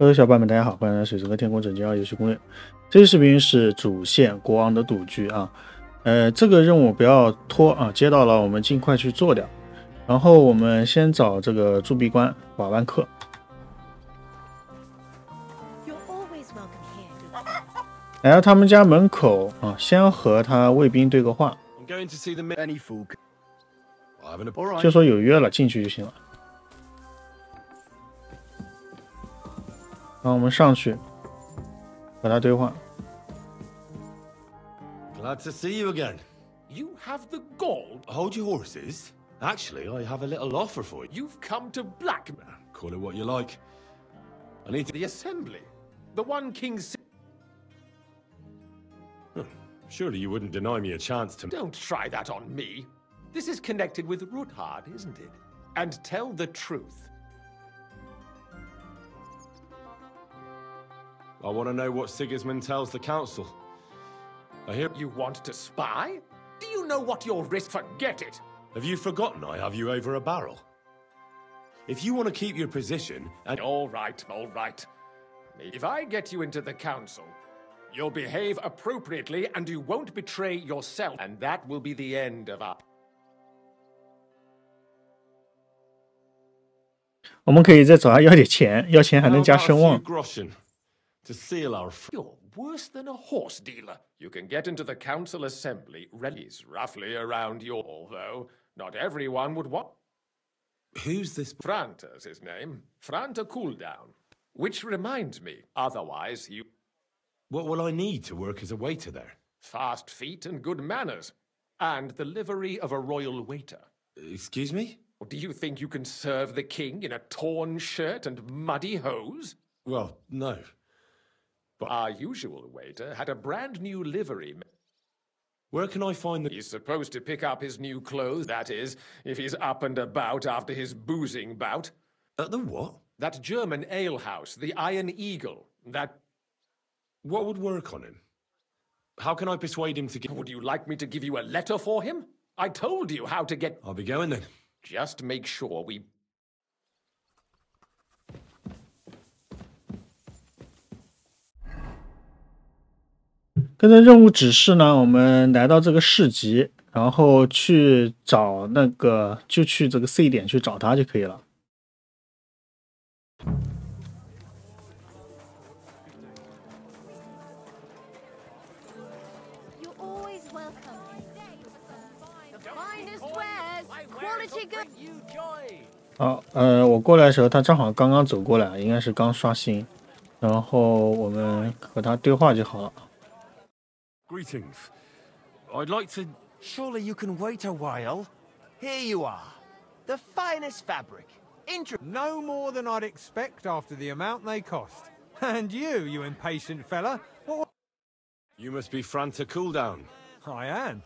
各位小伙伴们，大家好，欢迎来到水族哥天国拯救2游戏攻略。这期视频是主线国王的赌局啊，这个任务不要拖啊，接到了我们尽快去做掉。然后我们先找这个铸币官瓦万克，来到他们家门口啊，先和他卫兵对个话，就说有约了，进去就行了。 然后我们上去和他对话。Glad to see you again. You have the gall. Hold your horses. Actually, I have a little offer for you. You've come to blackmail. Call it what you like. I need to... The assembly. The one king... Surely you wouldn't deny me a chance to... Don't try that on me. This is connected with Ruthard, isn't it? And tell the truth. I want to know what Sigismund tells the council. I hear... You want to spy? Do you know what you'll risk? Forget it! Have you forgotten I have you over a barrel? If you want to keep your position and... All right, all right. If I get you into the council, you'll behave appropriately and you won't betray yourself. And that will be the end of our... 我们可以再找他要点钱，要钱还能加声望。 To seal our... You're worse than a horse dealer. You can get into the council assembly. Rallies roughly around your... Although, not everyone would want... Who's this? Franta's his name. Franta Cooldown. Which reminds me, otherwise you... What will I need to work as a waiter there? Fast feet and good manners. And the livery of a royal waiter. Excuse me? Do you think you can serve the king in a torn shirt and muddy hose? Well, no. But our usual waiter had a brand new livery. Where can I find the... He's supposed to pick up his new clothes, that is, if he's up and about after his boozing bout. At the what? That German alehouse, the Iron Eagle, that... What would work on him? How can I persuade him to get... Would you like me to give you a letter for him? I told you how to get... I'll be going then. Just make sure we... 跟着任务指示呢，我们来到这个市集，然后去找那个，就去这个 C 点去找他就可以了。好，我过来的时候，他正好刚刚走过来，应该是刚刷新，然后我们和他对话就好了。 Greetings. I'd like to... Surely you can wait a while. Here you are. The finest fabric. No more than I'd expect after the amount they cost. And you impatient fella. What... You must be Franta Cooldown. I am.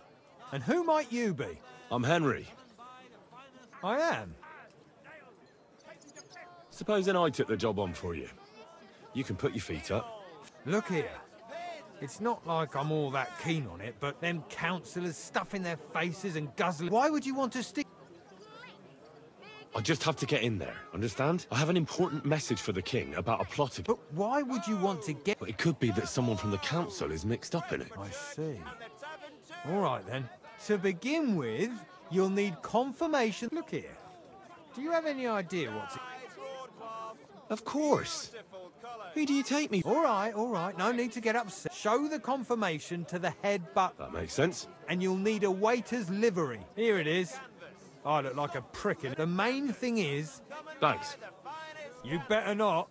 And who might you be? I'm Henry. I am. Supposing I took the job on for you. You can put your feet up. Look here. It's not like I'm all that keen on it, but them councillors stuffing their faces and guzzling... Why would you want to stick... I just have to get in there, understand? I have an important message for the king about a plot of... But why would you want to get... But it could be that someone from the council is mixed up in it. I see. All right, then. To begin with, you'll need confirmation... Look here. Do you have any idea what's... Of course. Who do you take me? All right. No need to get upset. Show the confirmation to the head butler. That makes sense. And you'll need a waiter's livery. Here it is. I look like a prick in it. The main thing is... Thanks. You better not.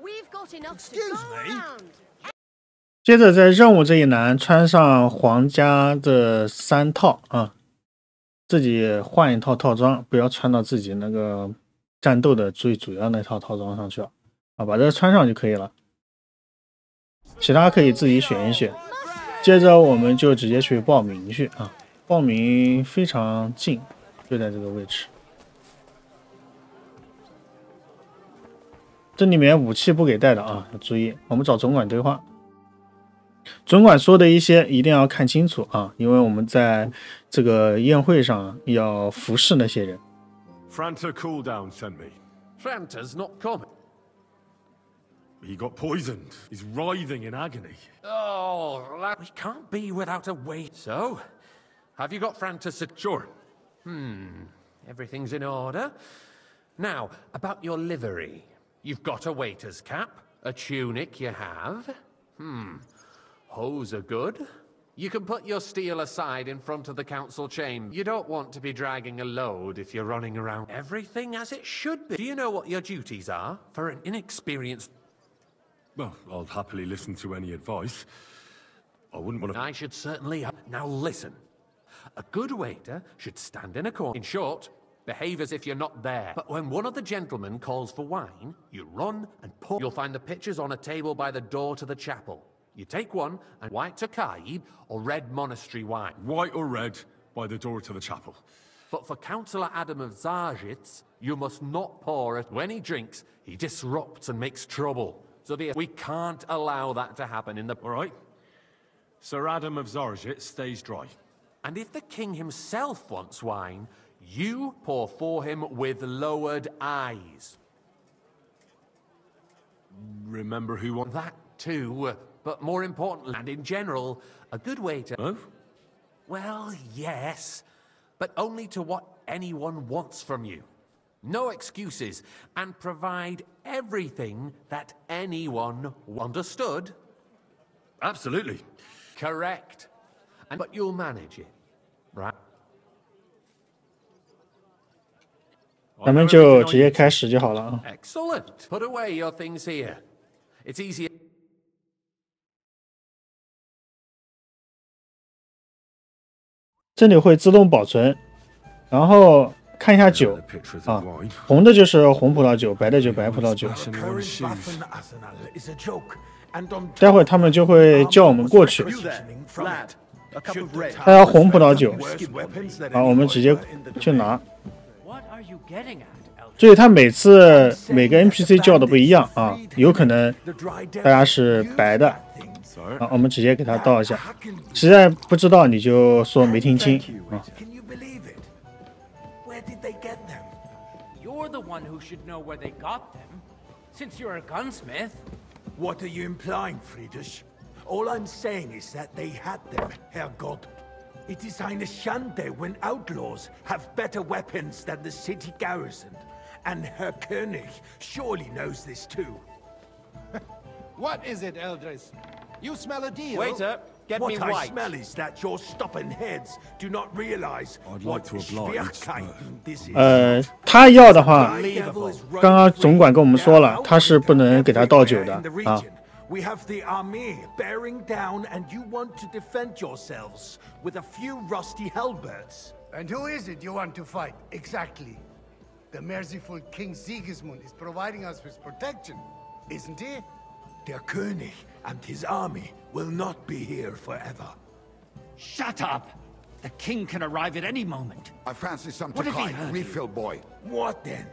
We've got enough Excuse me. 接着在任务这一栏穿上皇家的3套啊，自己换一套套装，不要穿到自己那个战斗的最主要那套套装上去了。 啊，把这个穿上就可以了，其他可以自己选一选。接着我们就直接去报名去啊，报名非常近，就在这个位置。这里面武器不给带的啊，要注意。我们找总管对话，总管说的一些一定要看清楚啊，因为我们在这个宴会上要服侍那些人。Franta Cooldown sent me. Franta's not common. He got poisoned. He's writhing in agony. Oh, we can't be without a wait. So, have you got Fran to Sure. Everything's in order. Now, about your livery. You've got a waiter's cap, a tunic you have. Hose are good. You can put your steel aside in front of the council chamber. You don't want to be dragging a load if you're running around. Everything as it should be. Do you know what your duties are for an inexperienced... Well, I'll happily listen to any advice. I wouldn't want to... I should certainly... Now listen. A good waiter should stand in a corner. In short, behave as if you're not there. But when one of the gentlemen calls for wine, you run and pour. You'll find the pitchers on a table by the door to the chapel. You take one, and white Takaib or red monastery wine. White or red, by the door to the chapel. But for Councillor Adam of Zarjitz, you must not pour it. When he drinks, he disrupts and makes trouble. So we can't allow that to happen in the... All right. Sir Adam of Zarjitz stays dry. And if the king himself wants wine, you pour for him with lowered eyes. Remember who won? That too, but more importantly, and in general, a good waiter... Oh? Well, yes, but only to what anyone wants from you. No excuses, and provide everything that anyone understood. Absolutely. Correct. But you'll manage it, right? 咱们就直接开始就好了啊。 Excellent. Put away your things here. It's easier. 这里会自动保存，然后看一下酒啊，红的就是红葡萄酒，白的就白葡萄酒。待会他们就会叫我们过去。他要红葡萄酒，好，我们直接去拿。所以他每次每个 NPC 叫的不一样啊，有可能大家是白的。 好，我们直接给他倒一下。实在不知道你就说没听清啊。You're the one who should know where they got them, since you're a gunsmith. What are you implying, Friedrich? All I'm saying is that they had them, Herrgott. It is eine Schande when outlaws have better weapons than the city garrison. And Herr König surely knows this too. What is it, Eldris? You smell a deal? Waiter, get me white. What I smell is that your stubborn heads do not realize what Schwierigkeiten this is. 他要的话，刚刚总管跟我们说了，他是不能给他倒酒的啊。 We have the army bearing down, and you want to defend yourselves with a few rusty halberds. And who is it you want to fight, exactly? The merciful King Sigismund is providing us with protection, isn't he? Der König and his army will not be here forever. Shut up! The king can arrive at any moment. I fancy some Takai, refill boy. What then?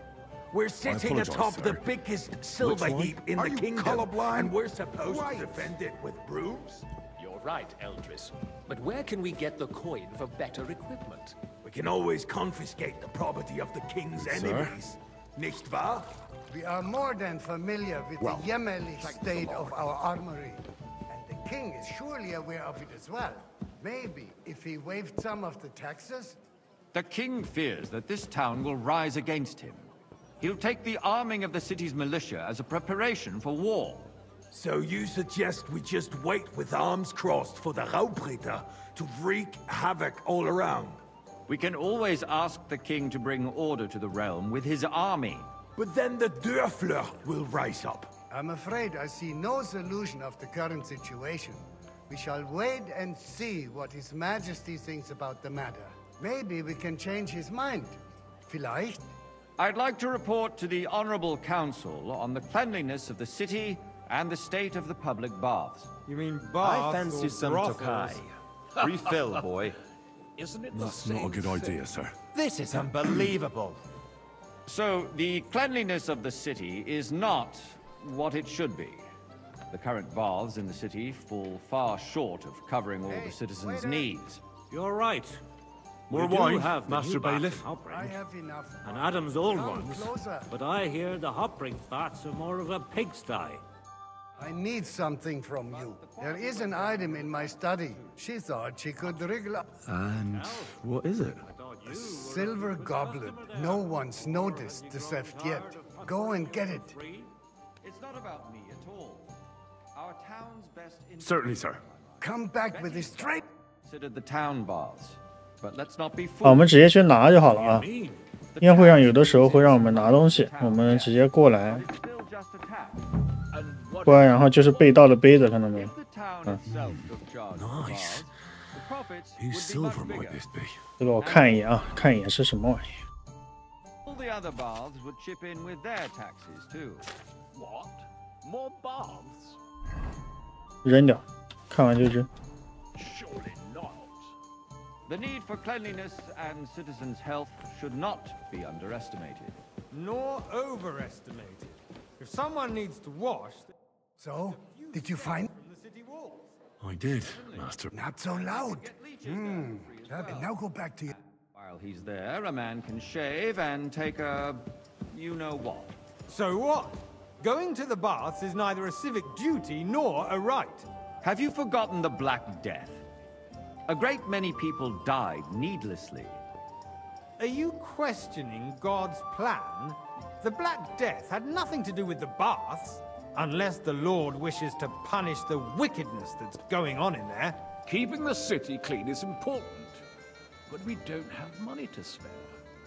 We're sitting atop the biggest silver heap in the kingdom, and we're supposed to defend it with brooms? You're right, Eldris. But where can we get the coin for better equipment? We can always confiscate the property of the king's enemies, nicht wahr? We are more than familiar with the Yemeli state of our armory. And the king is surely aware of it as well. Maybe if he waived some of the taxes? The king fears that this town will rise against him. He'll take the arming of the city's militia as a preparation for war. So you suggest we just wait with arms crossed for the Raubritter to wreak havoc all around? We can always ask the king to bring order to the realm with his army. But then the Dörfler will rise up. I'm afraid I see no solution of the current situation. We shall wait and see what His Majesty thinks about the matter. Maybe we can change his mind. Vielleicht? I'd like to report to the Honorable Council on the cleanliness of the city and the state of the public baths. You mean baths? I fancy some Tokai. Refill, boy. Isn't it That's not a good idea, sir. This is unbelievable. So, the cleanliness of the city is not what it should be. The current baths in the city fall far short of covering all the citizens' needs. You're right. More We wine, do have the Master new baths Bailiff. in Hopring, I have enough. and Adam's old Come ones. closer. But I hear the Hopring baths are more of a pigsty. I need something from you. There is an item in my study. She thought she could wriggle up. And what is it? A silver goblet. No one's noticed the theft yet. Go and get it. It's not about me at all. Our town's best Certainly, sir. Come back with it straight. Considered the town baths, but let's not be 好，我们直接去拿就好了啊。宴会上有的时候会让我们拿东西，我们直接过来，过来，然后就是被盗的杯子，看到没有？嗯。Nice. Whose silver might this be? 这个我看一眼啊，看一眼是什么玩意。All the other baths would chip in with their taxes too. What? More baths? 扔掉，看完就扔。Surely not. The need for cleanliness and citizens' health should not be underestimated. Nor overestimated. If someone needs to wash... So, did you find... I did, Master. Not so loud. And now go back to you. While he's there, a man can shave and take a... you-know-what. So what? Going to the baths is neither a civic duty nor a right. Have you forgotten the Black Death? A great many people died needlessly. Are you questioning God's plan? The Black Death had nothing to do with the baths, unless the Lord wishes to punish the wickedness that's going on in there. Keeping the city clean is important, but we don't have money to spare.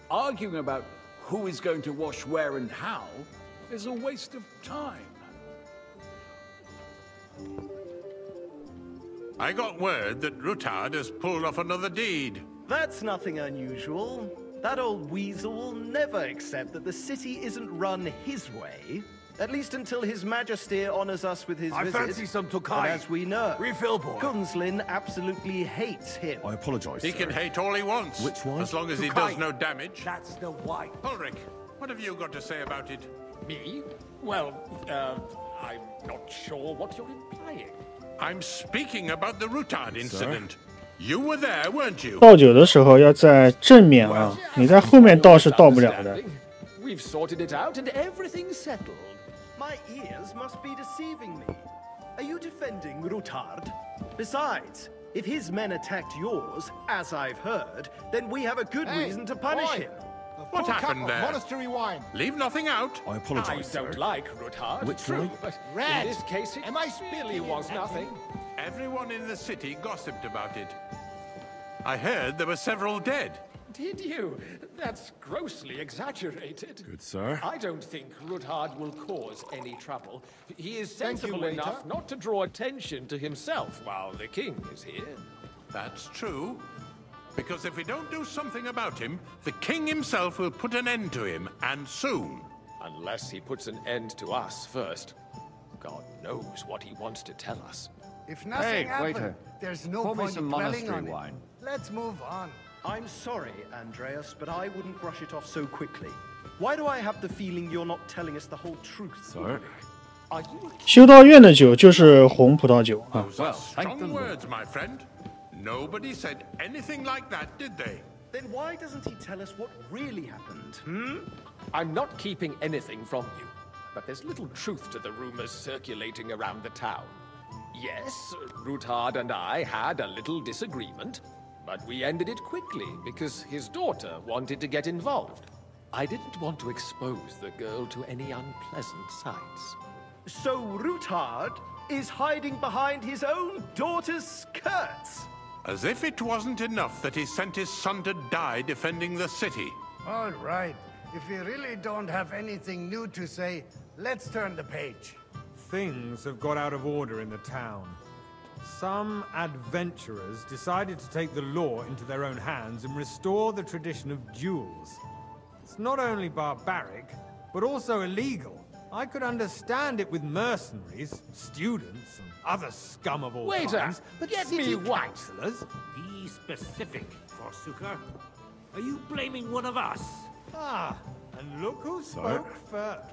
Arguing about who is going to wash where and how is a waste of time. I got word that Rutard has pulled off another deed. That's nothing unusual. That old weasel will never accept that the city isn't run his way. At least until His Majesty honors us with his visit. I fancy some Tokai. And as we know, refill, boy. Gunslin absolutely hates him. I apologize. He can hate all he wants. Which one? As long as he does no damage. That's the white. Ulrich, what have you got to say about it? Me? Well, I'm not sure what you're implying. I'm speaking about the Rutard incident. You were there, weren't you? 倒酒的时候要在正面啊，你在后面倒是倒不了的。 We've sorted it out and everything's settled. My ears must be deceiving me. Are you defending Rutard? Besides, if his men attacked yours, as I've heard, then we have a good reason to punish him. What happened there? Monastery wine. Leave nothing out. I apologize. I don't like Rutard. Which true, one? but Red. in this case, it really was nothing. Everyone in the city gossiped about it. I heard there were several dead. Did you? That's grossly exaggerated. Good, sir. I don't think Rutard will cause any trouble. He is sensible enough not to draw attention to himself while the king is here. That's true. Because if we don't do something about him, the king himself will put an end to him, and soon. Unless he puts an end to us first. God knows what he wants to tell us. If nothing happened, there's no point in dwelling on it. Let's move on. I'm sorry, Andreas, but I wouldn't brush it off so quickly. Why do I have the feeling you're not telling us the whole truth? Sir? 修道院的酒就是红葡萄酒啊。 Those are strong words, my friend. Nobody said anything like that, did they? Then why doesn't he tell us what really happened? I'm not keeping anything from you, but there's little truth to the rumors circulating around the town. Yes, Rutard and I had a little disagreement, but we ended it quickly because his daughter wanted to get involved. I didn't want to expose the girl to any unpleasant sights. So Rutard is hiding behind his own daughter's skirts? As if it wasn't enough that he sent his son to die defending the city. All right. If you really don't have anything new to say, let's turn the page. Things have got out of order in the town. Some adventurers decided to take the law into their own hands and restore the tradition of duels. It's not only barbaric, but also illegal. I could understand it with mercenaries, students, and other scum of all kinds, but get city me what? councillors? Be specific, Forsooker. Are you blaming one of us? Ah, and look who spoke first.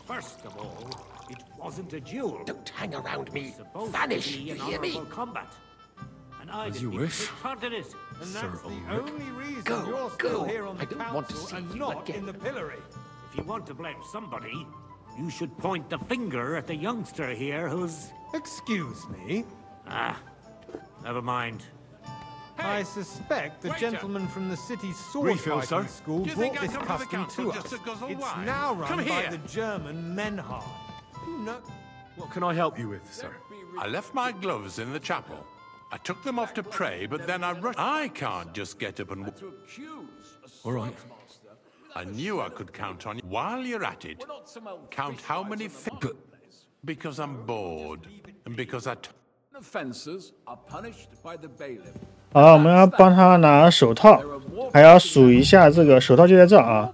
First of all, it wasn't a duel. Don't hang around me. Supposed Vanish, to be you an hear me? honorable combat. And I As didn't you even wish. take part in it. And Sir that's the Ulrich. only reason Go, you're still go. here on the I don't want to council see and you not again. in the pillory. If you want to blame somebody, You should point the finger at the youngster here who's... Excuse me? Ah, never mind. I suspect the gentleman from the city's sword fighting school brought this custom to us. It's now run by the German Menhard. What can I help you with, sir? I left my gloves in the chapel. I took them off to pray, but then I rushed. I can't just get up and... All right. I knew I could count on you. While you're at it, count how many... Because I'm bored, and because I... Offenses are punished by the bailiff. 好，我们要帮他拿手套，还要数一下这个手套就在这啊，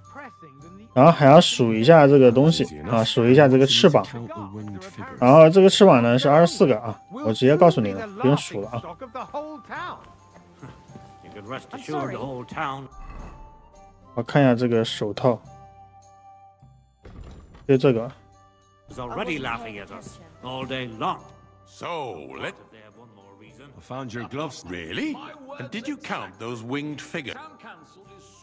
然后还要数一下这个东西啊，数一下这个翅膀，然后这个翅膀呢是24个啊，我直接告诉你了，不用数了啊。我看一下这个手套，就这个。Already laughing at us all day long. So, I found your gloves. Really? And did you count those winged figures?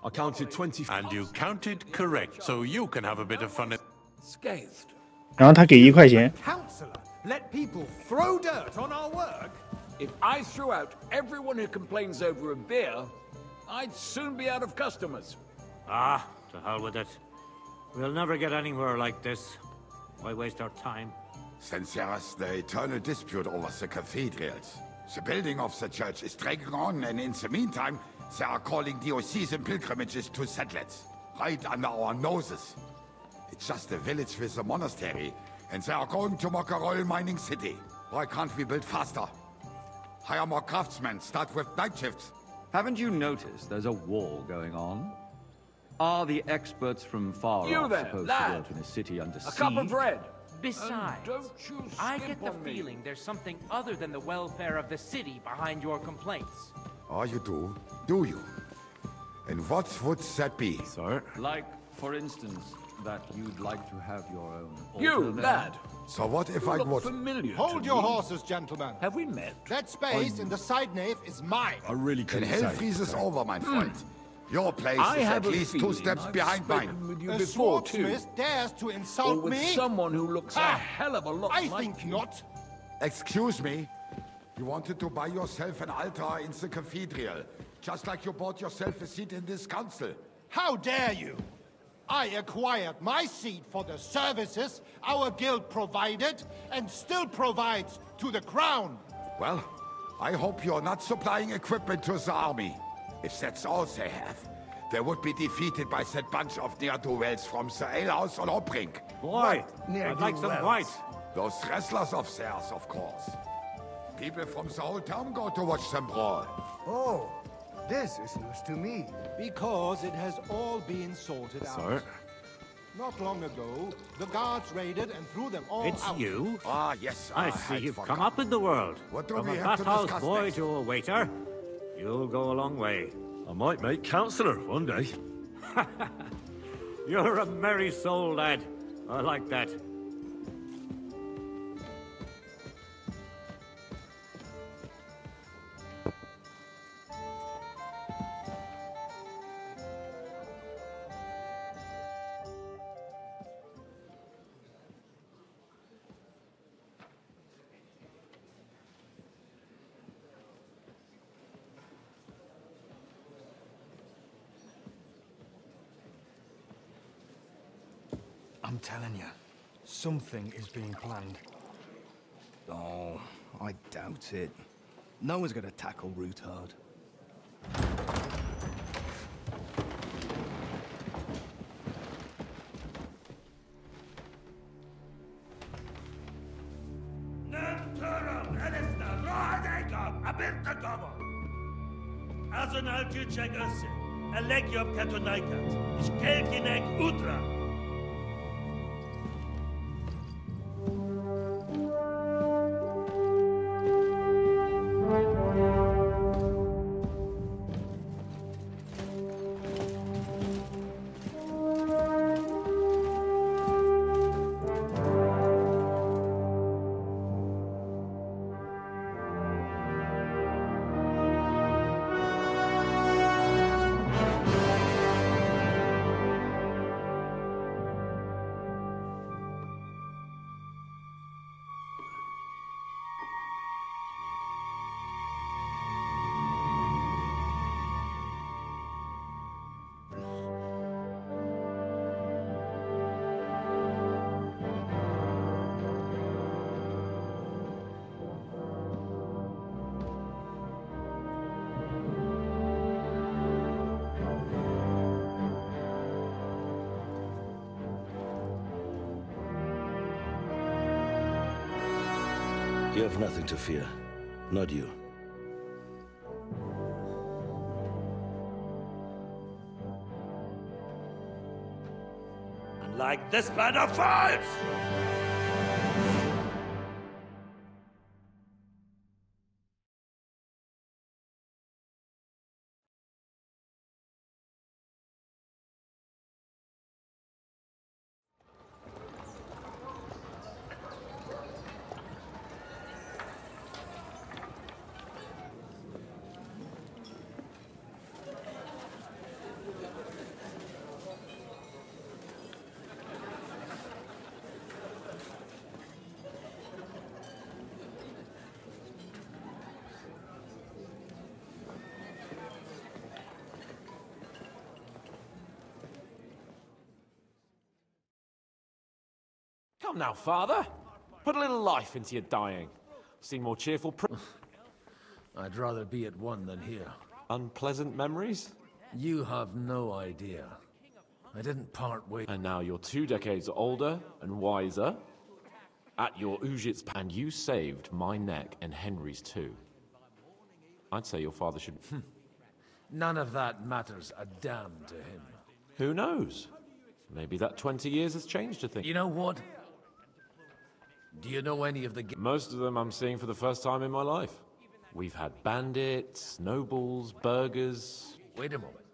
I counted 20. And you counted correct, so you can have a bit of fun. Scathed. 然后他给1块钱。 Counselor, let people throw dirt on our work. If I threw out everyone who complains over a beer, I'd soon be out of customers. Ah, to hell with it. We'll never get anywhere like this. Why waste our time? Since there's the eternal dispute over the cathedrals, the building of the church is dragging on, and in the meantime, they are calling diocesan pilgrimages to settlers, right under our noses. It's just a village with a monastery, and they are going to make a royal mining city. Why can't we build faster? Hire more craftsmen, start with night shifts. Haven't you noticed there's a war going on? Are the experts from far off supposed to work in a city under siege? A cup of bread. Besides, I get the feeling there's something other than the welfare of the city behind your complaints. Oh, you do? Do you? And what would that be? Sir? Like, for instance, that you'd like to have your own... You, lad! So what if I would... Hold your horses, gentlemen. Have we met? That space in the side nave is mine. I really couldn't say. Hell freezes over, my friend. Your place is at least 2 steps behind mine. With you A before, too. swordsmith dares to Or insult with me? someone who looks a hell of a lot I like think you. not. Excuse me? You wanted to buy yourself an altar in the cathedral, just like you bought yourself a seat in this council. How dare you? I acquired my seat for the services our guild provided and still provides to the crown. Well, I hope you're not supplying equipment to the army. If that's all they have, they would be defeated by that bunch of ne'er-do-wells from the alehouse on Obrink. Boy, I'd like some white. Those wrestlers of theirs, of course. People from the whole town go to watch them brawl. Oh, this is news to me. Because it has all been sorted out. Sir? Not long ago, the guards raided and threw them all It's out. you? Ah, yes. I see you've come up in the world. What do From we a have to bathhouse discuss boy next? to a waiter. You'll go a long way. I might make councillor one day. You're a merry soul, lad. I like that. I'm telling you, something is being planned. Oh, I doubt it. No one's gonna tackle Rootard. Azonal Küçek Össe, Elegiop Katonaikat, Işkelkinek Udra. You have nothing to fear. Not you. Like this banner falls! Come now, father. Put a little life into your dying. Seem more cheerful. I'd rather be at one than here. Unpleasant memories? You have no idea. I didn't part ways. And now you're 2 decades older and wiser. At your Ujit's and you saved my neck and Henry's too. I'd say your father should... None of that matters a damn to him. Who knows? Maybe that 20 years has changed a thing. You know what? Do you know any of the... Most of them I'm seeing for the first time in my life. We've had bandits, nobles, burgers... Wait a moment.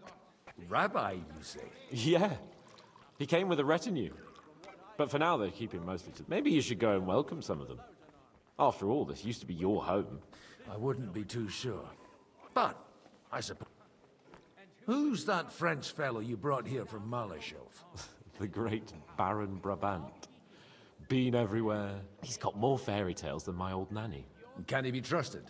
Rabbi, you say? Yeah. He came with a retinue. But for now, they're keeping mostly to... Maybe you should go and welcome some of them. After all, this used to be your home. I wouldn't be too sure. But, I suppose... Who's that French fellow you brought here from Malachov? The great Baron Brabant. Been everywhere. He's got more fairy tales than my old nanny. Can he be trusted?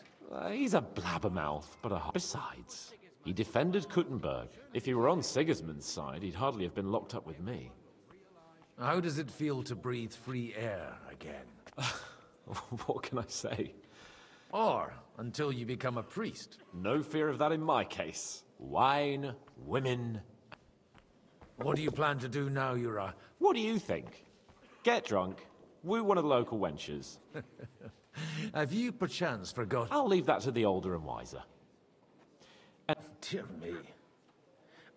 He's a blabbermouth, but a... Besides, he defended Kuttenberg. If he were on Sigismund's side, he'd hardly have been locked up with me. How does it feel to breathe free air again? What can I say? Or until you become a priest. No fear of that in my case. Wine, women... What do you plan to do now you're a... What do you think? Get drunk, woo one of the local wenches. Have you perchance forgotten? I'll leave that to the older and wiser. Dear me.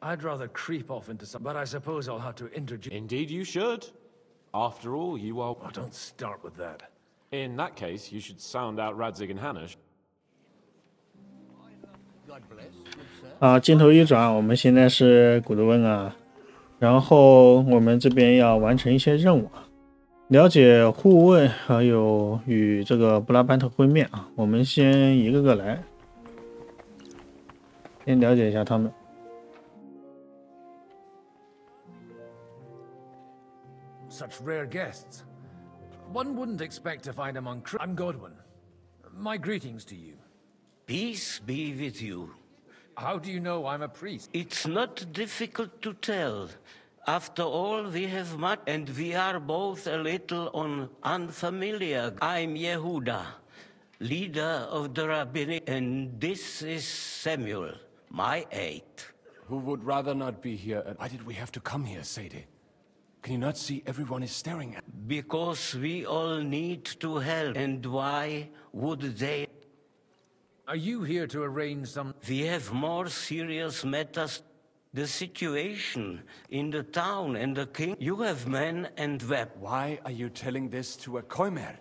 I'd rather creep off into some... But I suppose I'll have to introduce... Indeed you should. After all, you are... Oh, don't start with that. In that case, you should sound out Radzig and Hanush. 镜头一转，我们现在是古德温啊，然后我们这边要完成一些任务，了解护卫，还有与这个布拉班特会面啊。我们先一个个来，先了解一下他们。 Such rare guests. One wouldn't expect to find among... I'm Godwin. My greetings to you. Peace be with you. How do you know I'm a priest? It's not difficult to tell. After all, we have met, and we are both a little unfamiliar. I'm Yehuda, leader of the rabbinic, and this is Samuel, my aide. Who would rather not be here? Why did we have to come here, Sadie? Can you not see everyone is staring at? Because we all need to help. And why would they? Are you here to arrange some... We have more serious matters. The situation in the town and the king. You have men and weapons. Why are you telling this to a Koimer?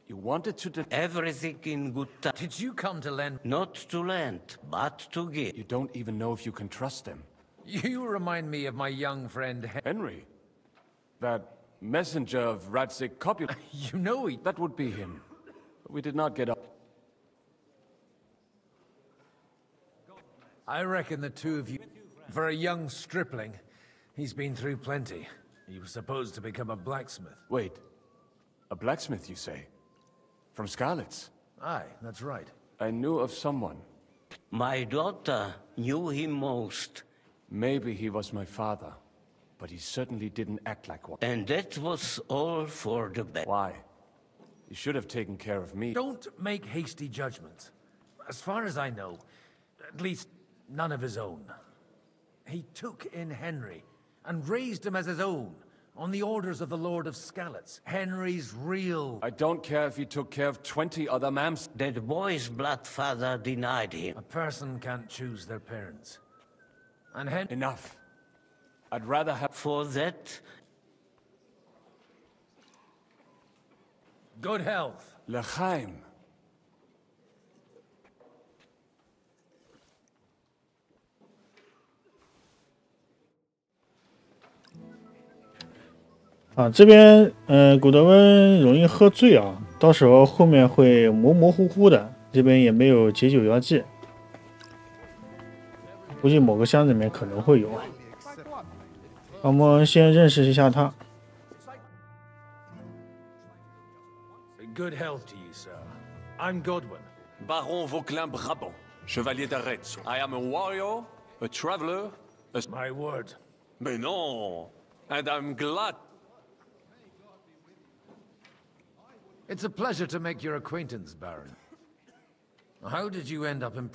You wanted to... Everything in good time. Did you come to lend? Not to lend, but to give. You don't even know if you can trust them. You remind me of my young friend... Henry? That messenger of Radzig Copula. You know he... That would be him. We did not get up. I reckon the two of you... For a young stripling, he's been through plenty. He was supposed to become a blacksmith. Wait. A blacksmith, you say? From Scarlet's? Aye, that's right. I knew of someone. My daughter knew him most. Maybe he was my father. But he certainly didn't act like one. And that was all for the best. Why? He should have taken care of me. Don't make hasty judgments. As far as I know, at least none of his own. He took in Henry and raised him as his own, On the orders of the Lord of Skalitz, Henry's real... I don't care if he took care of 20 other mams. That boy's bloodfather denied him. A person can't choose their parents. And Enough. I'd rather have... For that... Good health. L'chaim.这边古德温容易喝醉啊，到时候后面会模模糊糊的，这边也没有解酒药剂，估计某个箱子里面可能会有。我们先认识一下他。Good health to you, sir. I'm Godwin. Baron Vauquelin Brabant, Chevalier d'Arretz. I am a warrior, a traveler, My word. Mais non! And I'm glad... It's a pleasure to make your acquaintance, Baron. How did you end up in...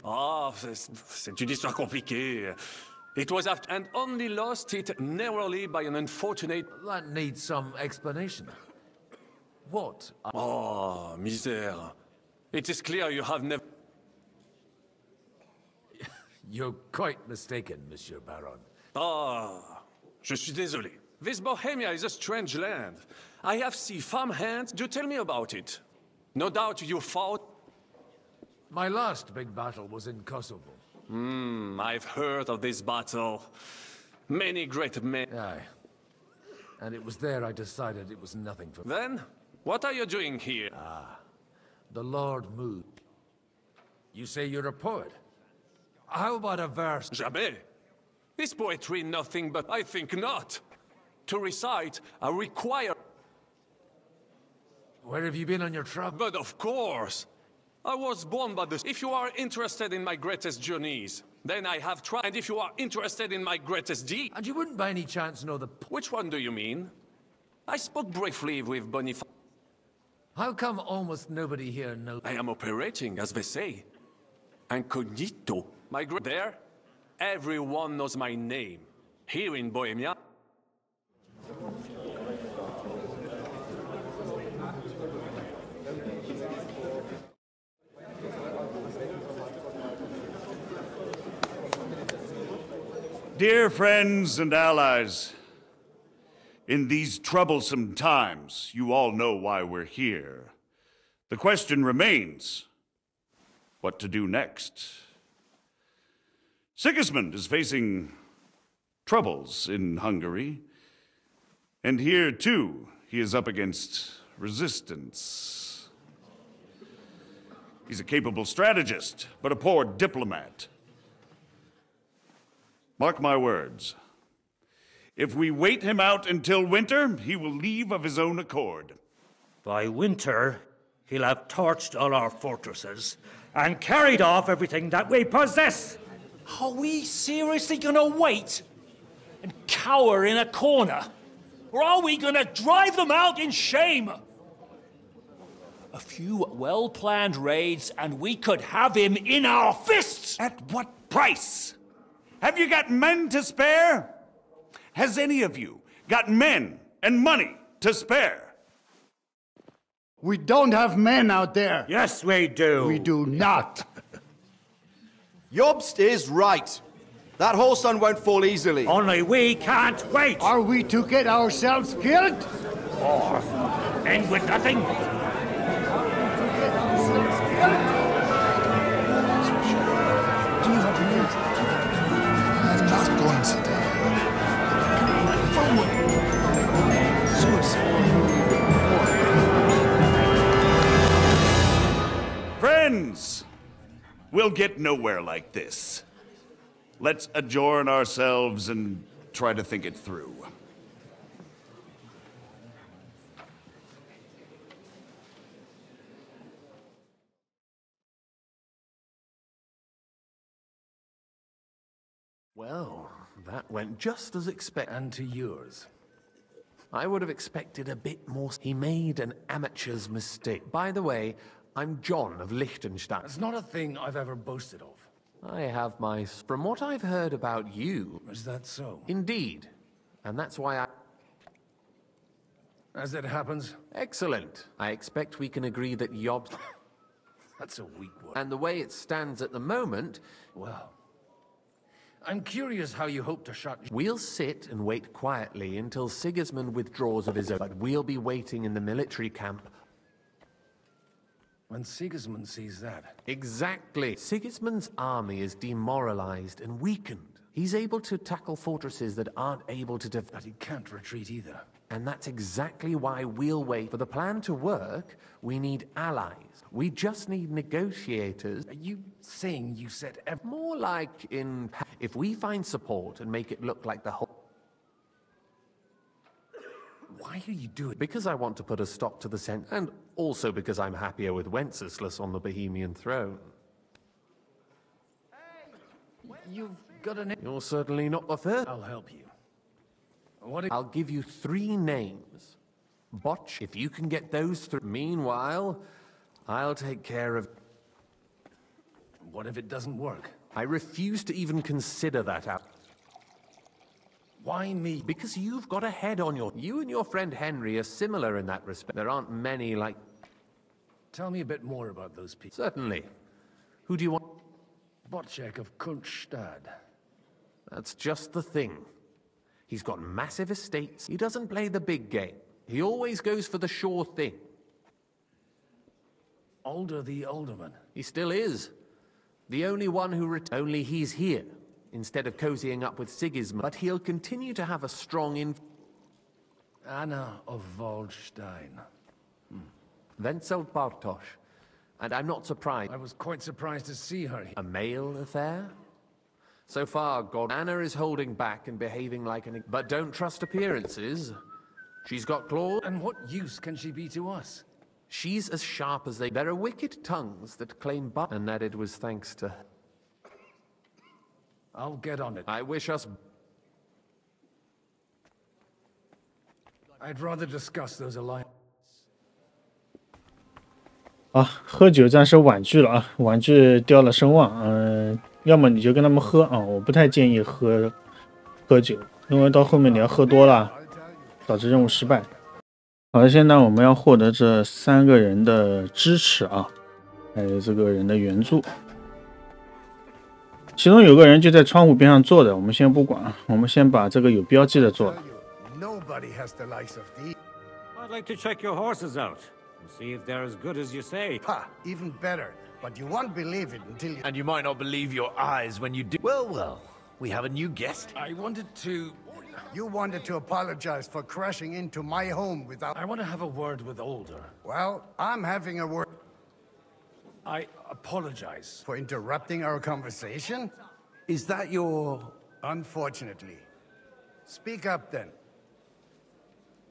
c'est une histoire compliquée. It was after... And only lost it narrowly by an unfortunate... That needs some explanation. What? Oh, misère. It is clear you have never... You're quite mistaken, Monsieur Baron. Je suis désolé. This Bohemia is a strange land. I have seen farmhands. Do tell me about it. No doubt you fought... My last big battle was in Kosovo. I've heard of this battle. Many great men... Aye. And it was there I decided it was nothing for me. Then, what are you doing here? The Lord moved. You say you're a poet? How about a verse? Jamais. Is poetry nothing but... I think not. To recite, I require... Where have you been on your travel? But of course. I was born by this. If you are interested in my greatest journeys, then I have tried. And if you are interested in my greatest deed... And you wouldn't by any chance know the... Which one do you mean? I spoke briefly with Boniface. How come almost nobody here knows? I am operating, as they say. Incognito. There, everyone knows my name. Here in Bohemia. Dear friends and allies, in these troublesome times, you all know why we're here. The question remains, what to do next? Sigismund is facing troubles in Hungary, and here, too, he is up against resistance. He's a capable strategist, but a poor diplomat. Mark my words. If we wait him out until winter, he will leave of his own accord. By winter, he'll have torched all our fortresses and carried off everything that we possess. Are we seriously gonna wait and cower in a corner? Or are we gonna drive them out in shame? A few well-planned raids and we could have him in our fists! At what price? Have you got men to spare? Has any of you got men and money to spare? We don't have men out there. Yes, we do. We do not. Jobst is right. That horse son won't fall easily. Only we can't wait. Are we to get ourselves killed? Or end with nothing? Friends, we'll get nowhere like this. Let's adjourn ourselves and try to think it through. Well, that went just as expected. And to yours. I would have expected a bit more. He made an amateur's mistake. By the way, I'm John of Liechtenstein. It's not a thing I've ever boasted of. I have my... From what I've heard about you... Is that so? Indeed. And that's why I... As it happens. Excellent. I expect we can agree that Yob's... That's a weak word. And the way it stands at the moment... Well, I'm curious how you hope to shut... We'll sit and wait quietly until Sigismund withdraws of his own, but we'll be waiting in the military camp. When Sigismund sees that... Exactly. Sigismund's army is demoralized and weakened. He's able to tackle fortresses that aren't able to But he can't retreat either. And that's exactly why we'll wait. For the plan to work, we need allies. We just need negotiators. Are you saying you said more like in... If we find support and make it look like the whole... Why are you doing... Because I want to put a stop to the and also because I'm happier with Wenceslas on the Bohemian throne. You've got an... You're certainly not the first. I'll help you. I'll give you 3 names. Botch, if you can get those through. Meanwhile, I'll take care of... What if it doesn't work? I refuse to even consider that out. Why me? Because you've got a head on your... You and your friend Henry are similar in that respect. There aren't many like... Tell me a bit more about those people. Certainly. Who do you want? Botchek of Kunststadt. That's just the thing. He's got massive estates. He doesn't play the big game. He always goes for the sure thing. Alder the Alderman. He still is. The only one who only he's here, instead of cozying up with Sigismund. But he'll continue to have a strong Anna of Waldstein. Wenzel Bartosz. And I'm not surprised. I was quite surprised to see her here. A male affair? So far, God, Anna is holding back and behaving like an... But don't trust appearances. She's got claws. And what use can she be to us? She's as sharp as they... There are wicked tongues that claim and that it was thanks to... I'll get on it. I wish us... I'd rather discuss those alliances. 啊，喝酒暂时婉拒了啊，婉拒掉了声望。要么你就跟他们喝啊，我不太建议喝酒，因为到后面你要喝多了，导致任务失败。好的，现在我们要获得这3个人的支持啊，还有这个人的援助。其中有个人就在窗户边上坐着，我们先不管，我们先把这个有标记的做了。I'd like to check your horses out. See if they're as good as you say. Ha! Even better. But you won't believe it until you... And you might not believe your eyes when you do... Well, we have a new guest. I wanted to... You wanted to apologize for crashing into my home without... I want to have a word with Alder. Well, I'm having a word... I apologize. For interrupting our conversation? Is that your... Unfortunately. Speak up, then.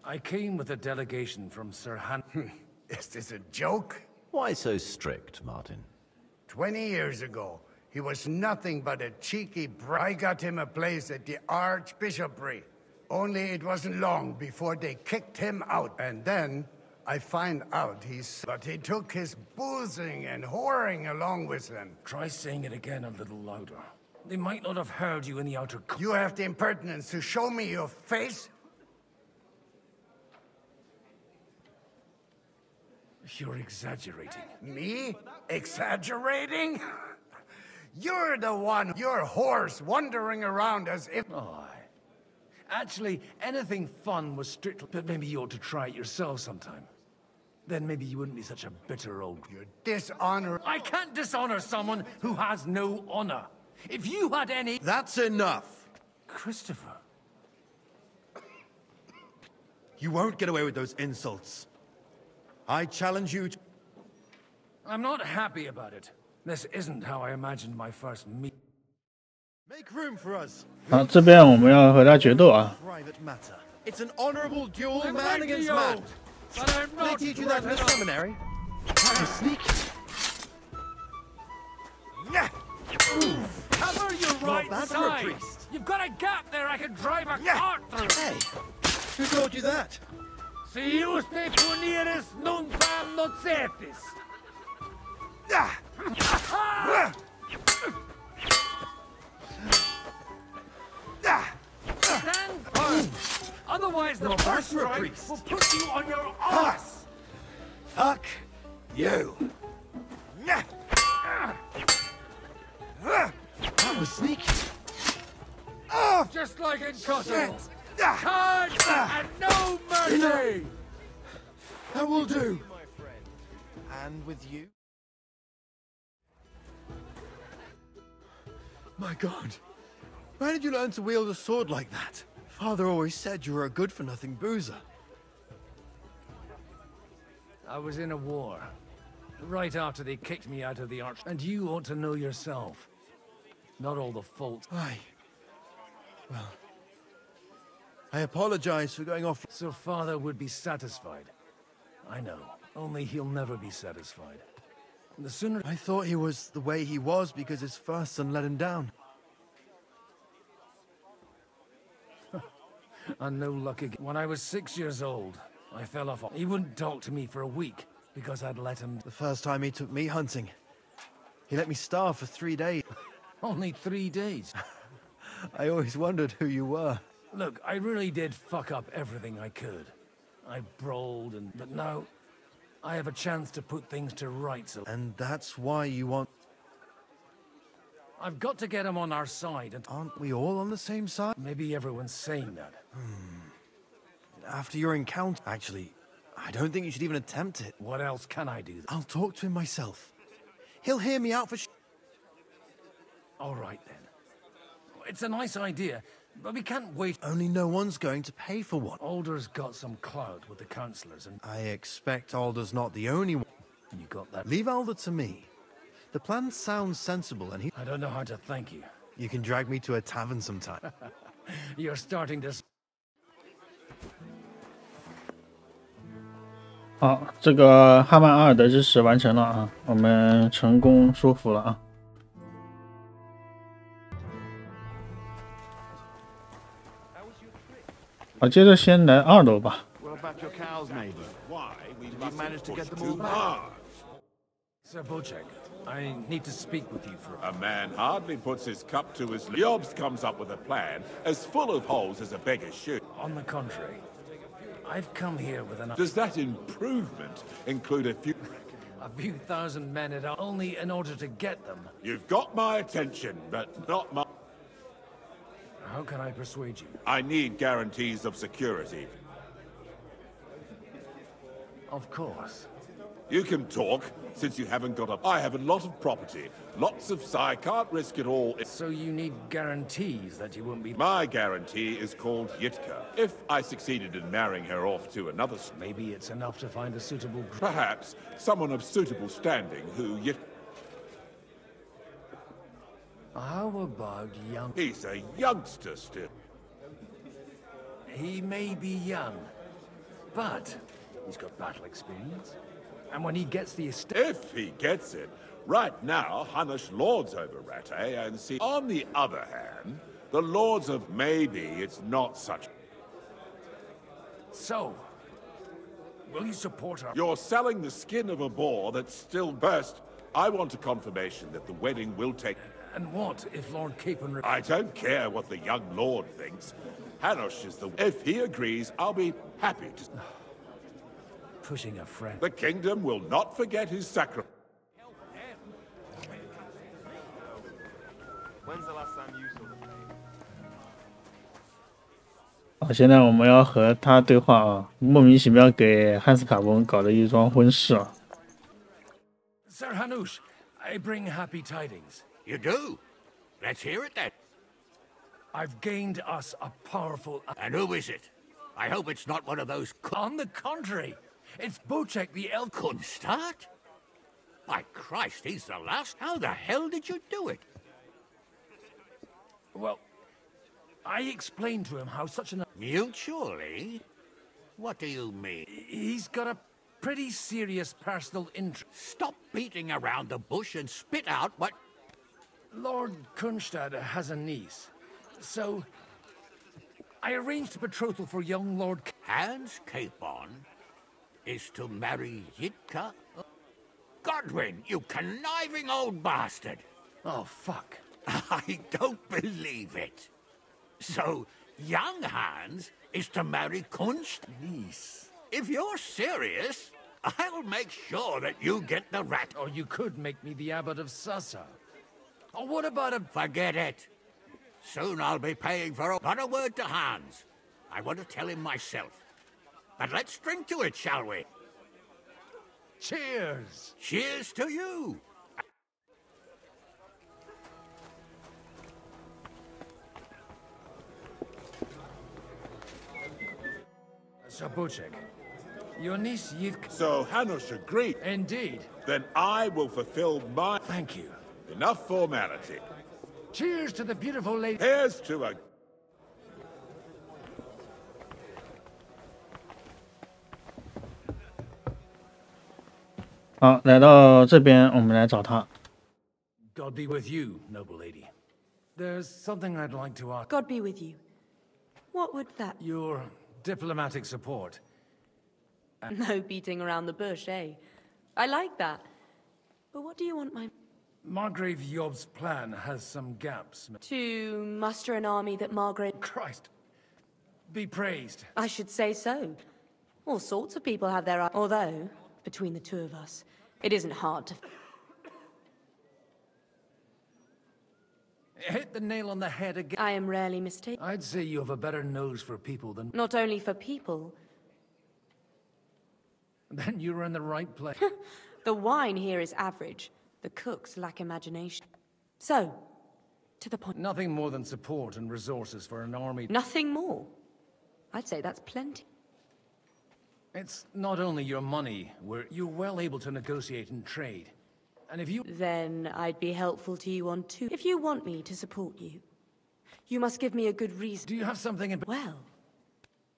I came with a delegation from Sir Han... Is this a joke? Why so strict, Martin? 20 years ago, he was nothing but a cheeky I got him a place at the Archbishopric. Only it wasn't long before they kicked him out. And then I find out But he took his boozing and whoring along with him. Try saying it again a little louder. They might not have heard you in the outer... You have the impertinence to show me your face? You're exaggerating. Me? Exaggerating? You're the one, your horse, wandering around as if... Oh, actually, anything fun was strictly... But maybe you ought to try it yourself sometime. Then maybe you wouldn't be such a bitter old... You dishonor... I can't dishonor someone who has no honor. If you had any... That's enough. Christopher. You won't get away with those insults. I challenge you to... I'm not happy about it. This isn't how I imagined my first meet. Make room for us. 好，这边我们要和他决斗啊。 Private matter. It's an honorable duel, man against man. They teach you that in the seminary. How to sneak. Cover your right side. You've got a gap there I could drive a cart through. Hey, who told you that? Si usted punieres non tam nocetis. Stand firm. Otherwise, the first priest will put you on your ass. Fuck you. That was sneaky. Oh, Just like in Kosovo. Cards and no mercy. that will do. And with you? My God. Where did you learn to wield a sword like that? Father always said you were a good-for-nothing boozer. I was in a war. Right after they kicked me out of the arch. And you ought to know yourself. Not all the fault. Aye. Well, I apologize for going off. So Father would be satisfied. I know. Only he'll never be satisfied. The sooner... I thought he was the way he was because his first son let him down. And no luck again. When I was 6 years old, I fell off. He wouldn't talk to me for a week because I'd let him... The first time he took me hunting, he let me starve for 3 days. Only 3 days? I always wondered who you were. Look, I really did fuck up everything I could. I brawled but now I have a chance to put things to rights. And that's why you want... I've got to get him on our side and... Aren't we all on the same side? Maybe everyone's saying that. After your encounter... Actually, I don't think you should even attempt it. What else can I do? I'll talk to him myself. He'll hear me out for... All right, then. It's a nice idea, but we can't wait. Only no one's going to pay for one. Alder's got some clout with the councillors and... I expect Alder's not the only one. You got that? Leave Alder to me. The plan sounds sensible and he... I don't know how to thank you. You can drag me to a tavern sometime. You're starting to... 好，这个哈曼阿尔德之石完成了啊，我们成功收服了啊。好，接着先来2楼吧。 What about your cows, neighbor? Why? Did you manage to get them all back? Sir Bocek, I need to speak with you for A man hardly puts his cup to his lips. Jobs comes up with a plan as full of holes as a beggar's shoe. On the contrary, I've come here with an... Does that improvement include a few thousand men at all, only in order to get them? You've got my attention, but not my... How can I persuade you? I need guarantees of security. Of course. You can talk, since you haven't got a... I have a lot of property, lots of... I can't risk it all. So you need guarantees that you won't be... My guarantee is called Yitka. If I succeeded in marrying her off to another... Maybe it's enough to find a suitable... Perhaps someone of suitable standing who How about young... He's a youngster still. He may be young, but he's got battle experience. And when he gets the estate... If he gets it. Right now, Hanush lords over Rattay, and see... On the other hand, the lords of... Maybe it's not such... So, will you support our... You're selling the skin of a boar that's still burst. I want a confirmation that the wedding will take... And what if Lord Capon... I don't care what the young lord thinks. Hanush is the... If he agrees, I'll be happy to... Pushing a friend. The kingdom will not forget his sacrifice. When's the last time you saw the game? 好，现在我们要和他对话啊，莫名其妙给汉斯卡翁搞了一桩婚事啊。Sir Hanush, I bring happy tidings. You do? Let's hear it then. I've gained us a powerful... And who is it? I hope it's not one of those... On the contrary, it's Bocek the Elk... Kunstart? By Christ, he's the last. How the hell did you do it? Well, I explained to him how such an... Mutually? What do you mean? He's got a pretty serious personal interest. Stop beating around the bush and spit out what... Lord Kunstad has a niece, so I arranged a betrothal for young Lord... Hans Capon is to marry Yitka? Godwin, you conniving old bastard! Oh, fuck. I don't believe it. So, Young Hans is to marry Kunst's niece. If you're serious, I'll make sure that you get the rat. Or you could make me the abbot of Sassa. Or what about a... Forget it. Soon I'll be paying for all. Not a word to Hans. I want to tell him myself. But let's drink to it, shall we? Cheers! Cheers to you! Sabuchek, your niece Yivka... So Hanush agreed? Indeed. Then I will fulfill my... Thank you. Enough formality. Cheers to the beautiful lady... Here's to a...好，来到这边，我们来找他。 God be with you, noble lady. There's something I'd like to ask. God be with you. What would that... Your diplomatic support. No beating around the bush, eh? I like that. But what do you want my... Margrave Yob's plan has some gaps. To muster an army that Margrave... Christ. Be praised. I should say so. All sorts of people have their... Although, between the two of us, it isn't hard to... Hit the nail on the head again. I am rarely mistaken. I'd say you have a better nose for people than... Not only for people... Then you're in the right place. The wine here is average. The cooks lack imagination. So, to the point. Nothing more than support and resources for an army. Nothing more? I'd say that's plenty. It's not only your money, you're well able to negotiate and trade. And if you... Then I'd be helpful to you on two. If you want me to support you, you must give me a good reason. Do you have something in... Well,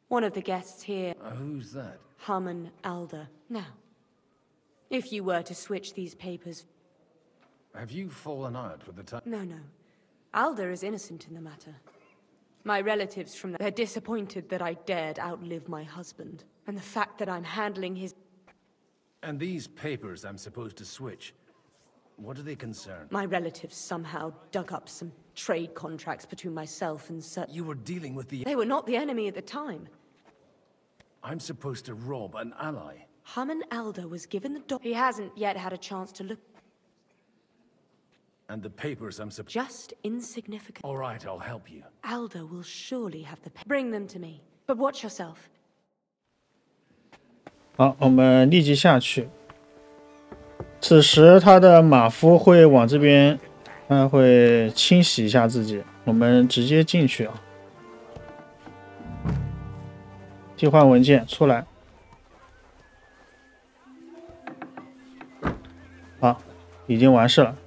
one of the guests here... who's that? Harmon Alder. Now, if you were to switch these papers... Have you fallen out with the time? No. Alder is innocent in the matter. My relatives from they're disappointed that I dared outlive my husband. And the fact that I'm handling his... And these papers I'm supposed to switch, what do they concern? My relatives somehow dug up some trade contracts between myself and Sir... You were dealing with the... They were not the enemy at the time. I'm supposed to rob an ally. Harmon Alder was given the He hasn't yet had a chance to look... And the papers I'm supposed... Just insignificant. All right, I'll help you. Alder will surely have the... Bring them to me. But watch yourself. 好，我们立即下去。此时他的马夫会往这边，他会清洗一下自己。我们直接进去啊。替换文件出来。好，已经完事了。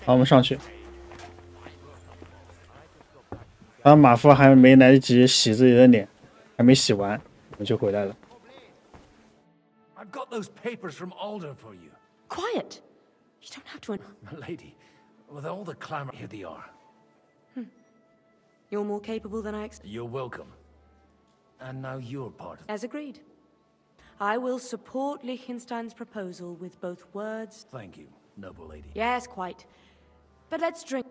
好，我们上去。马夫还没来得及洗自己的脸，还没洗完，我们就回来了。 I've got those papers from Alder for you. Quiet! You don't have to... Milady, with all the clamor, here they are. You're more capable than I expected. You're welcome. And now you're part of it. As agreed. I will support Liechtenstein's proposal with both words... Thank you, noble lady. Yes, quite. But let's drink...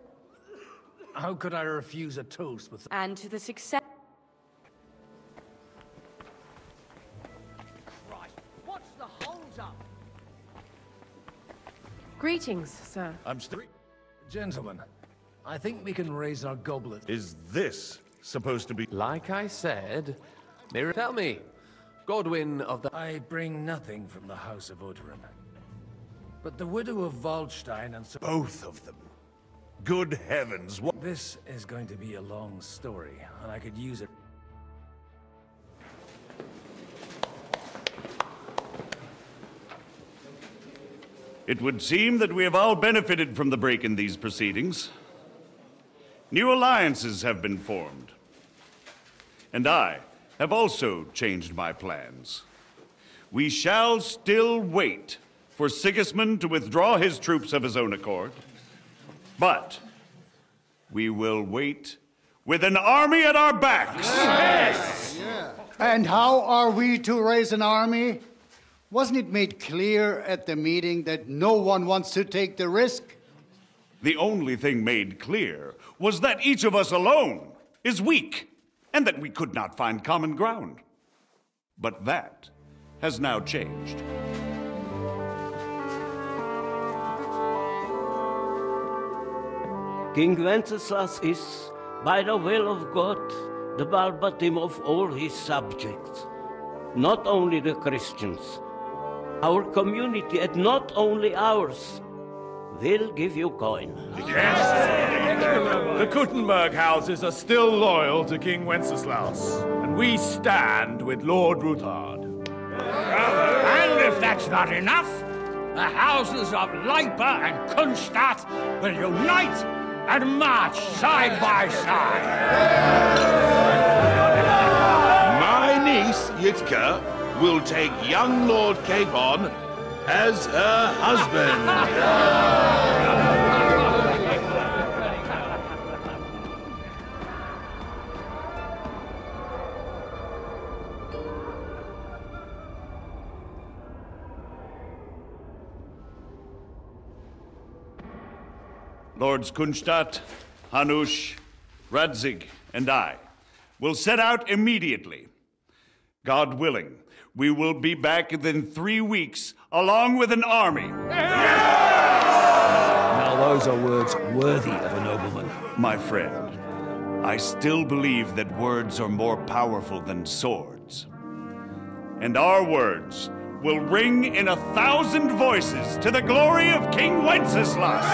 How could I refuse a toast with... And to the success... Greetings, sir. I'm still... Gentlemen, I think we can raise our goblet. Is this supposed to be... Like I said, Tell me, Godwin of the... I bring nothing from the House of Odorin. But the widow of Waldstein and... Both of them. Good heavens, what... This is going to be a long story, and I could use it... It would seem that we have all benefited from the break in these proceedings. New alliances have been formed. And I have also changed my plans. We shall still wait for Sigismund to withdraw his troops of his own accord. But we will wait with an army at our backs. Yes! Yeah. And how are we to raise an army? Wasn't it made clear at the meeting that no one wants to take the risk? The only thing made clear was that each of us alone is weak, and that we could not find common ground. But that has now changed. King Wenceslas is, by the will of God, the Balbatim of all his subjects. Not only the Christians, our community, and not only ours, will give you coin. Yes! The Kuttenberg houses are still loyal to King Wenceslas, and we stand with Lord Ruthard. And if that's not enough, the houses of Leipa and Kunstadt will unite and march side by side. My niece, Yitka, will take young Lord Capon as her husband. Lords Kunstadt, Hanush, Radzig, and I will set out immediately. God willing, we will be back within 3 weeks, along with an army. Now those are words worthy of a nobleman. My friend, I still believe that words are more powerful than swords. And our words will ring in 1,000 voices to the glory of King Wenceslas.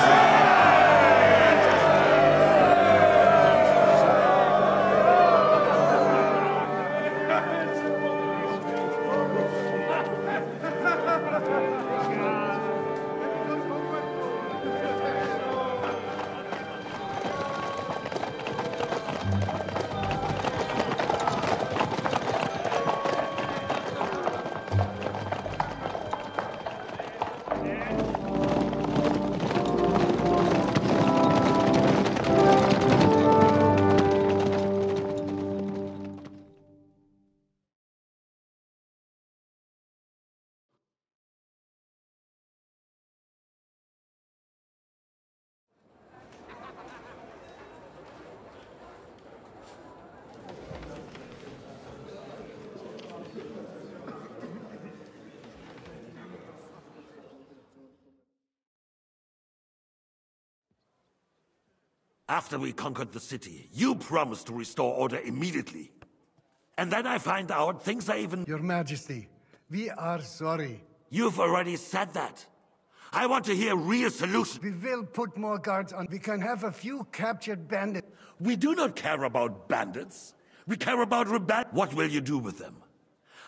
After we conquered the city, you promised to restore order immediately. And then I find out things are even— Your Majesty, we are sorry. You've already said that. I want to hear real solutions. We will put more guards on. We can have a few captured bandits. We do not care about bandits. We care about rebellion. What will you do with them?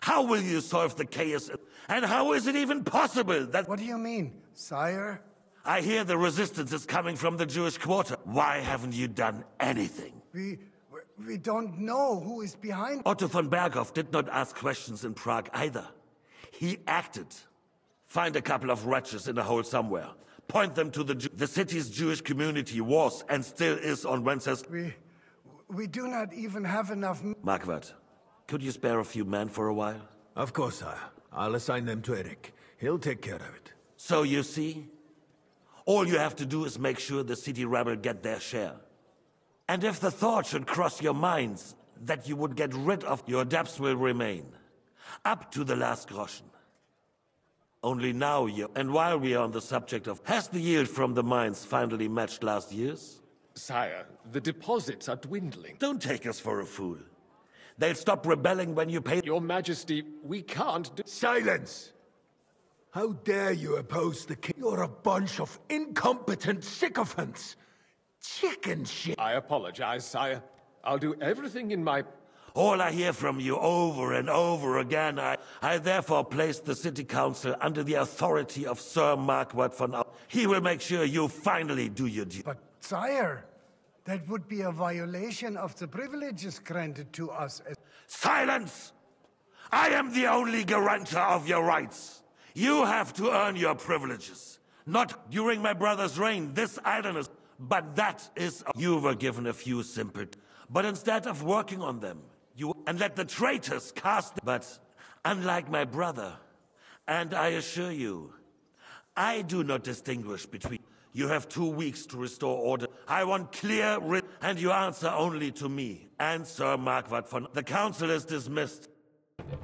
How will you solve the chaos? And how is it even possible that— What do you mean, sire? I hear the resistance is coming from the Jewish quarter. Why haven't you done anything? We don't know who is behind. Otto von Berghoff did not ask questions in Prague either. He acted. Find a couple of wretches in a hole somewhere. Point them to the city's Jewish community was and still is on Wenceslas. We do not even have enough. Marquardt, could you spare a few men for a while? Of course, sire. I'll assign them to Eric. He'll take care of it. So you see? All you have to do is make sure the city rebel get their share. And if the thought should cross your minds that you would get rid of, your debts will remain. Up to the last groschen. Only now and while we are on the subject of— Has the yield from the mines finally matched last year's? Sire, the deposits are dwindling. Don't take us for a fool. They'll stop rebelling when you pay— Your Majesty, we can't do— Silence! How dare you oppose the king? You're a bunch of incompetent sycophants! Chicken shit! I apologize, sire. I'll do everything in my— All I hear from you over and over again, I therefore place the city council under the authority of Sir Marquardt von Au. He will make sure you finally do your duty. But, sire, that would be a violation of the privileges granted to us as— Silence! I am the only guarantor of your rights. You have to earn your privileges. Not during my brother's reign, this idleness. But that is— You were given a few simple— But instead of working on them, and let the traitors cast— But unlike my brother, and I assure you, I do not distinguish between— You have 2 weeks to restore order. I want clear and you answer only to me and Sir Marquardt von. The council is dismissed.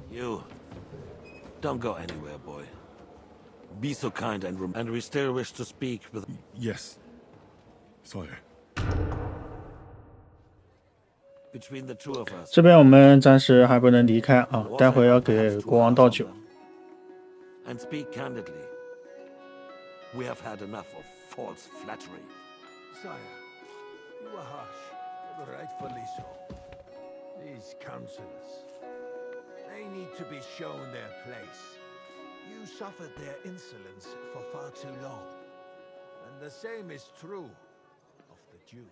You don't go anywhere, boy. Be so kind and we still wish to speak with. Yes, sire. Between the two of us. 这边我们暂时还不能离开啊，待会要给国王倒酒。And speak candidly. We have had enough of false flattery. Sire, you are harsh, but rightfully so. These councillors, they need to be shown their place. You suffered their insolence for far too long. And the same is true of the Jews.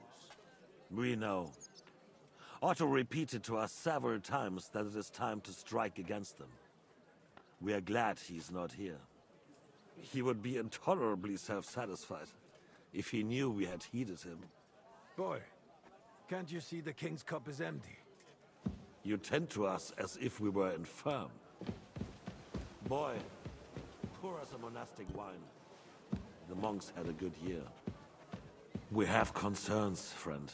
We know. Otto repeated to us several times that it is time to strike against them. We are glad he's not here. He would be intolerably self-satisfied if he knew we had heeded him. Boy, can't you see the king's cup is empty? You tend to us as if we were infirm. Boy, pour us a monastic wine. The monks had a good year. We have concerns, friend.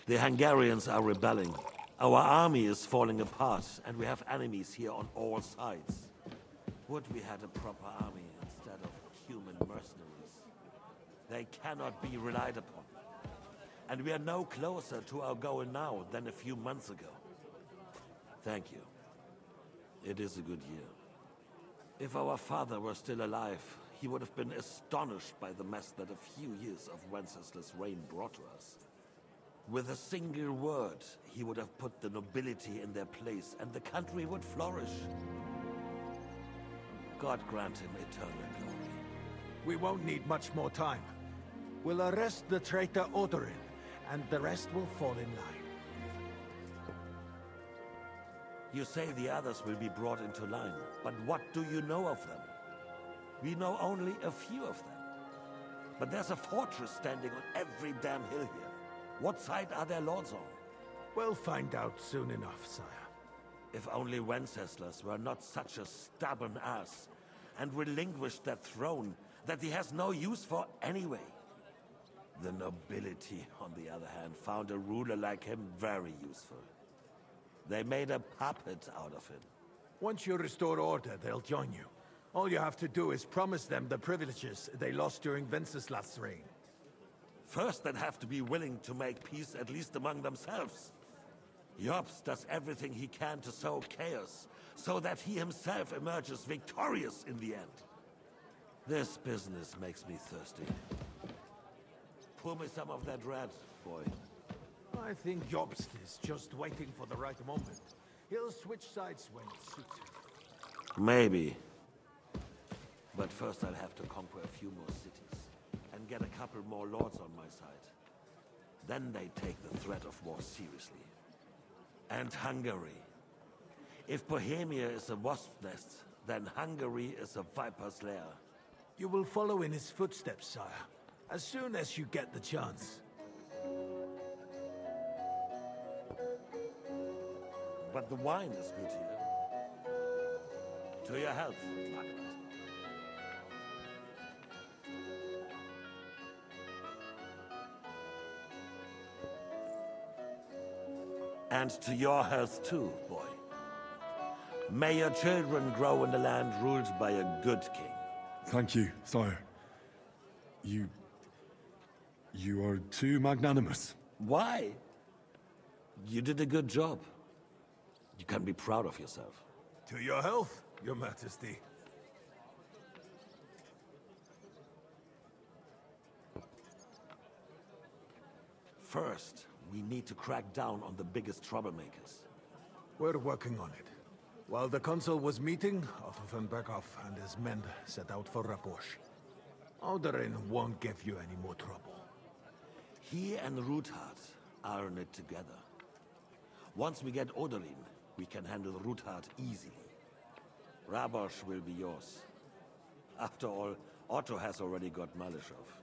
The Hungarians are rebelling. Our army is falling apart, and we have enemies here on all sides. Would we had a proper army instead of human mercenaries? They cannot be relied upon. And we are no closer to our goal now than a few months ago. Thank you. It is a good year. If our father were still alive, he would have been astonished by the mess that a few years of Wenceslas' reign brought to us. With a single word, he would have put the nobility in their place, and the country would flourish. God grant him eternal glory. We won't need much more time. We'll arrest the traitor Odorin, and the rest will fall in line. You say the others will be brought into line, but what do you know of them? We know only a few of them. But there's a fortress standing on every damn hill here. What side are their lords on? We'll find out soon enough, sire. If only Wenceslas were not such a stubborn ass, and relinquished that throne that he has no use for anyway. The nobility, on the other hand, found a ruler like him very useful. They made a puppet out of him. Once you restore order, they'll join you. All you have to do is promise them the privileges they lost during Wenceslas' reign. First, they'd have to be willing to make peace at least among themselves. Jobs does everything he can to sow chaos, so that he himself emerges victorious in the end. This business makes me thirsty. Pour me some of that red, boy. I think Jobst is just waiting for the right moment. He'll switch sides when it suits him. Maybe. But first I'll have to conquer a few more cities. And get a couple more lords on my side. Then they take the threat of war seriously. And Hungary. If Bohemia is a wasp's nest, then Hungary is a viper's lair. You will follow in his footsteps, sire, as soon as you get the chance. But the wine is good here. To your health, Margaret. And to your health too, boy. May your children grow in a land ruled by a good king. Thank you, sire. You are too magnanimous. Why? You did a good job. You can be proud of yourself. To your health, your majesty. First, we need to crack down on the biggest troublemakers. We're working on it. While the consul was meeting, Otto von Berghoff and his men set out for Raposh. Odorin won't give you any more trouble. He and Ruthard are in it together. Once we get Odorin, we can handle Ruthard easily. Rabosh will be yours. After all, Otto has already got Malishov.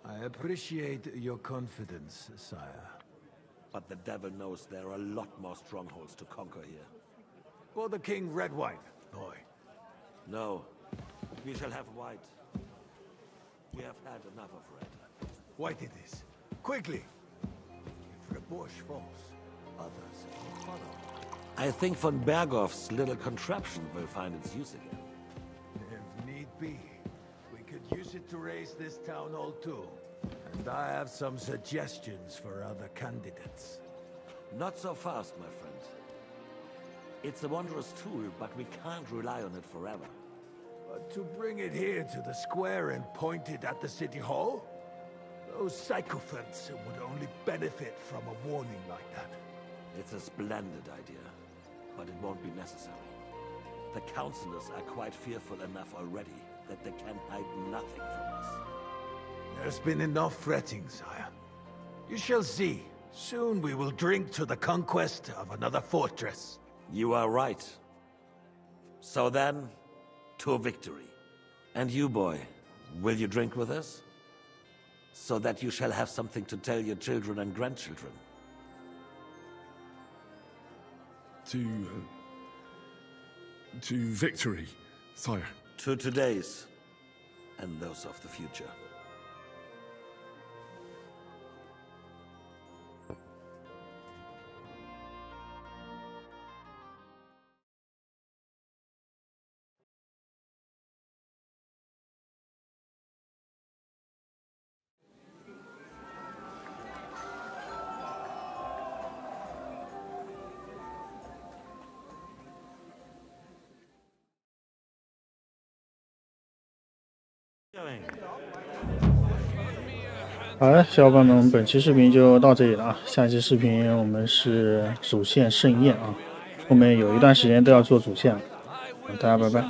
I appreciate your confidence, sire. But the devil knows there are a lot more strongholds to conquer here. For the king, red wine, boy. No, we shall have white. We have had enough of red. White it is. Quickly! If Reborsch falls, others will follow. I think von Berghoff's little contraption will find its use again. If need be, we could use it to raise this town hall too. And I have some suggestions for other candidates. Not so fast, my friend. It's a wondrous tool, but we can't rely on it forever. But to bring it here to the square and point it at the city hall? Those sycophants would only benefit from a warning like that. It's a splendid idea, but it won't be necessary. The councillors are quite fearful enough already that they can hide nothing from us. There's been enough fretting, sire. You shall see. Soon we will drink to the conquest of another fortress. You are right. So then, to victory. And you, boy, will you drink with us? So that you shall have something to tell your children and grandchildren. To victory, sire. To today's, and those of the future.好了，小伙伴们，本期视频就到这里了啊！下期视频我们是主线盛宴啊，后面有一段时间都要做主线了，大家拜拜。